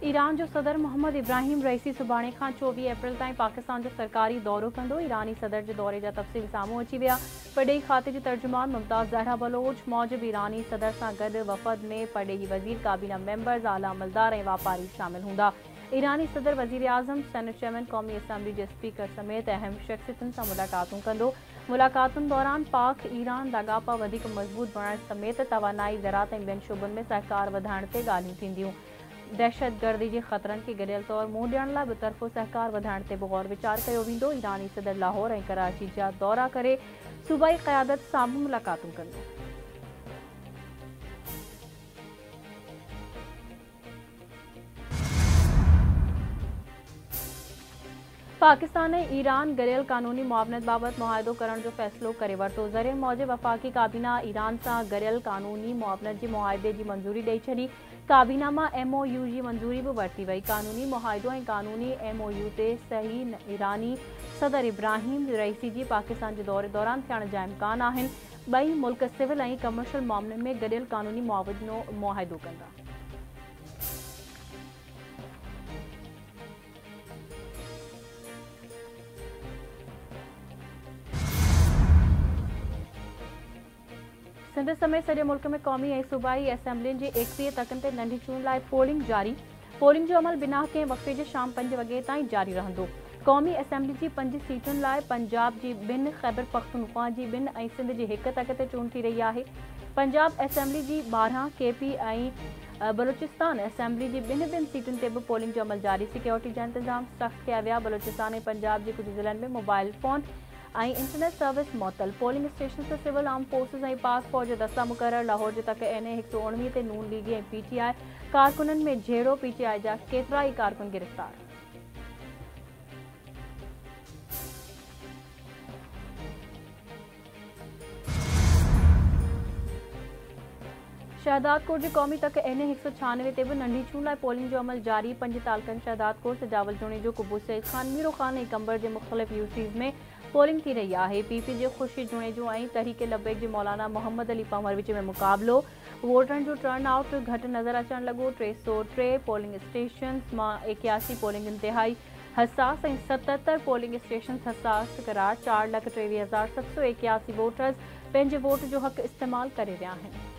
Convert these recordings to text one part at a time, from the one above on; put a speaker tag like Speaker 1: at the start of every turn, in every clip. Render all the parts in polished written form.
Speaker 1: Iran जो सदर मोहम्मद इब्राहिम रईसी सुभाणे खां 24 अप्रैल ताईं पाकिस्तान जो सरकारी दौरो कंदो। ईरानी सदर जे दौरे जा तफ़सील साम्हूं अची विया। पडेई खाते जी तर्जुमान मुमताज़ ज़हरा बलोच मूजिबि ईरानी सदर सां गॾु वफ़द में पडेई वज़ीर, काबीना मेंबर्स, आला अमलदार ऐं वापारी शामिल हूंदा। ईरानी सदर वज़ीर आज़म, सेनेट चेयरमैन, क़ौमी असम्बली जे स्पीकर समेत अहम शख़्सियतुनि सां मुलाक़ातूं कंदो। मुलाक़ातुनि दौरान पाक ईरान लाॻापा वधीक मज़बूत बणाइण समेत तवानाई, ज़राअत ऐं ॿियनि शोबनि में सहकार वधाइण ते ॻाल्हियूं थींदियूं। दहशतगर्दी जे ख़तरनि खे गॾियल तौरु मुंहुं ॾियण लाइ ॿितरफ़ो सहकार वधाइण ते बि गौर वीचार कयो वेंदो। ईरानी सदर लाहौर ऐं कराची जा दौरा करे सूबाई क़यादत सां बि मुलाक़ातूं कंदो। पाकिस्तान ऐं ईरान गॾियल क़ानूनी मुआवनत बाबति मुआहिदो करण जो फ़ैसिलो करे वरितो। ज़रिए मूजिबि वफ़ाक़ी काबीना ईरान सां गॾियल क़ानूनी मुआवनत जे मुआहिदे जी मंज़ूरी ॾेई छॾी। काबीना मां MOU जी मंज़ूरी बि वरिती वई। क़ानूनी मुआहिदो ऐं क़ानूनी MOU ते सही ईरानी सदर इब्राहिम रईसी जी पाकिस्तान जे दौरे दौरान थियण जा इम्कान आहिनि। ॿई मुल्क सिविल ऐं कमर्शियल मामलनि में गॾियल क़ानूनी मुआहिदो कंदा। सिंध समेत सॼे मुल्क में क़ौमी ऐं सूबाई असैम्बलियुनि जी 21 तकनि ते नंढी चूंड लाइ पोलिंग जारी। पोलिंग जो अमल बिना कंहिं वक़्फ़े जे शाम 5 वॻे ताईं जारी रहंदो। क़ौमी असैम्बली जी 5 सीटुनि लाइ पंजाब जी 2, ख़ैबर पख्तूनख्वा जी 2 ऐं सिंध जी 1 तक ते चूंड थी रही आहे। पंजाब असैम्बली जी 12, KP ऐं बलूचिस्तान असैम्बली जी 2 सीटुनि ते बि पोलिंग जो अमल जारी। सिक्योरिटी जा इंतज़ाम सख़्त कया विया। बलूचिस्तान ऐं पंजाब जे कुझु ज़िलनि में मोबाइल फ़ोन ऐं इंटरनेट सर्विस मुअतल। पोलिंग स्टेशन ते सिविल आर्म फोर्सिस ऐं पाक फ़ौज जो दस्ता मुक़रर। लाहौर जे तक NA 119 ते नून लीगी ऐं PTI कारकुननि में झेड़ो। PTI जा केतिरा ई कारकुन गिरफ़्तार। शहदादकोट जी क़ौमी तक NA 196 ते बि नंढी चूंड लाइ पोलिंग जो अमल जारी। 5 तालकनि शहदादकोट, सजावल जुणे जो, कुबूस सईद खान, मीरो खान ऐं कंबर जे मुख़्तलिफ़ UCs में पोलिंग थी रही आहे। PP जे ख़ुर्शीद जुणे जो ऐं तहरीक लबैक जे मौलाना मोहम्मद अली पंवर विच में मुक़ाबिलो। वोटरनि जो टर्न आउट घटि नज़र अचणु लॻो। 303 पोलिंग स्टेशन्स मां 81 पोलिंग इंतिहाई हसास ऐं 77 पोलिंग स्टेशन हसास करार। 4,23,781 वोटर्स पंहिंजे वोट जो हक़ इस्तेमालु करे विया आहिनि।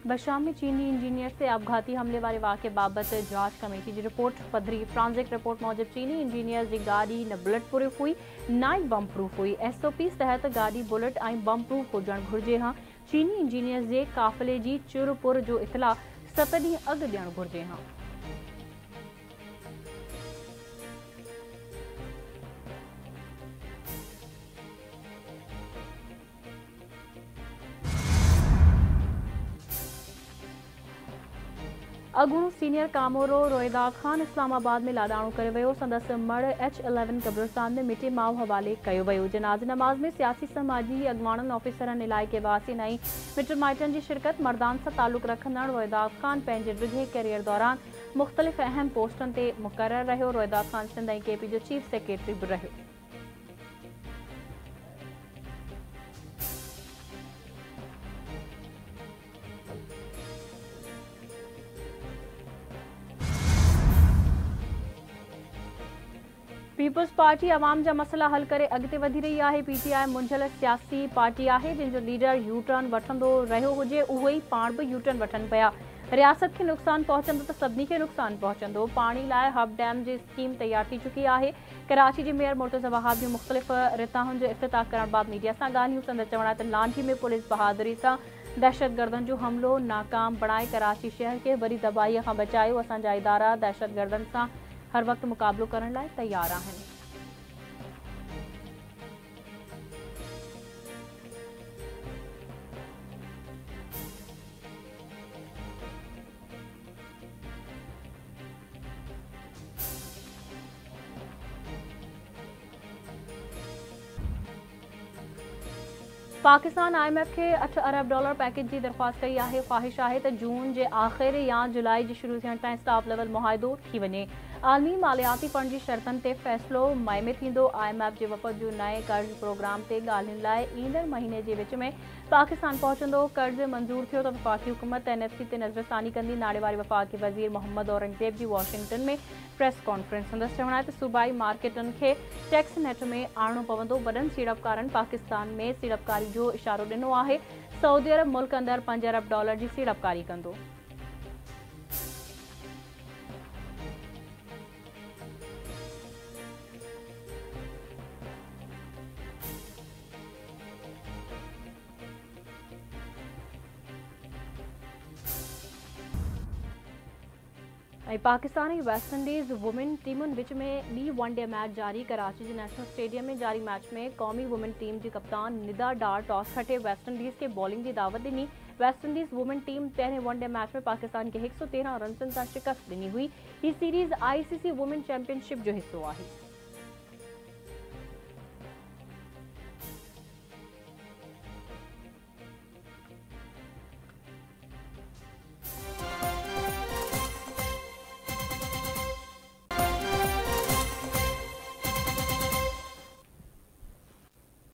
Speaker 1: बशाम में चीनी इंजीनियर से आपघाती हमले वारे वाक़े बाबति जांच कमेटी जी रिपोर्ट पधरी। फ्रांसिक रिपोर्ट मूजिबि चीनी इंजीनियर जी गाॾी न बुलेट प्रूफ हुई, न ई बम प्रूफ हुई। SOPs तहत गाॾी बुलेट ऐं बम प्रूफ हुजणु घुरिजे हा। चीनी इंजीनियर जे काफ़िले जी चुरपुर जो इतला 7 ॾींहं अॻु ॾियणु घुरिजे हा। अॻूणो सीनियर कामोरो रोहिदा ख़ान इस्लामाबाद में लाॾाणो करे वियो। संदसि मड़ H11 कब्रिस्तान में मिटे माउ हवाले कयो वियो। जनाज़ नमाज़ में सियासी समाजी अॻवाननि, ऑफिसरनि, इलाइक़े वासियुनि ऐं मिट माइटनि जी शिरकत। मर्दान सां तालुक़ रखंदड़ रोहिदा ख़ान पंहिंजे डिघे कैरियर दौरान मुख़्तलिफ़ अहम पोस्टनि ते मुक़ररु रहियो। रोहिदा ख़ान सिंध ऐं KP जो चीफ सेक्रेटरी बि रहियो। पीपुल्स पार्टी अवाम जा मसइला हल करे अॻिते वधी रही आहे। PTI मुंझल सियासी पार्टी आहे जंहिंजो लीडर यू टर्न वठंदो रहियो हुजे, उहे ई पाण बि यू टर्न वठनि पिया। रियासत खे नुक़सानु पहुचंदो त सभिनी खे नुक़सानु पहुचंदो। पाणी लाइ हब डैम जी स्कीम तयारु थी चुकी आहे। कराची जे मेयर मुर्तज़ा वहाब जूं मुख़्तलिफ़ रिताहुनि जो इफ़्तिताह करण बैदि मीडिया सां ॻाल्हियूं। संदसि चवण आहे त लांठी में पुलिस बहादुरी सां दहशतगर्दनि जो हमलो नाकाम बणाए कराची शहर खे वरी तबाहीअ खां बचायो। असांजा इदारा दहशतगर्दनि सां हर वक़्तु मुक़ाबिलो करण लाइ तयारु आहिनि। पाकिस्तान IMF के $8 अरब पैकेज की दरख्वास्त कई है। ख्वाहिश है तो जून के आखिर या जुलाई के शुरू थियण ताईं स्टाफ लेवल मुआहिदो थी वञे। आलमी मालियाती फंड की शर्तन ते फैसलो मई में थींदो। IMF के वफ़द जो नए कर्ज प्रोग्राम ते ॻाल्हियुनि लाइ ईंदड़ महीने के विच में पाकिस्तान पहुंचंदो। कर्ज मंजूर थियो तो वफ़ाक़ी हुकूमत NFC ते नज़रसानी कंदी। नाड़े वारी वफ़ाक़ी वज़ीर मोहम्मद औरंगज़ेब की वॉशिंगटन में प्रेस कॉन्फ्रेंस संदसि चवण आहे त सूबाई मार्केटन के टैक्स नेट में आणणो पवंदो। वॾनि सीड़पकारनि पाकिस्तान में सीड़पकारी जो इशारो ॾिनो आहे। सऊदी अरब मुल्क अंदर $5 अरब की सीड़पकारी कंदो। पाकिस्तान ऐं वेस्ट इंडीज़ वुमेन टीमुनि विच में ॿी वनडे मैच जारी। कराची के नेशनल स्टेडियम में जारी मैच में क़ौमी वुमेन टीम की कप्तान निदा डार टॉस खटे वेस्ट इंडीज़ के बॉलिंग की दावत ॾिनी। वेस्ट इंडीज़ वुमेन टीम पहिरें वनडे मैच में पाकिस्तान के 113 रन सां शिकस्त ॾिनी हुई। ही सीरीज़ ICC वुमेन चैंपियनशिप जो हिस्सो आहे।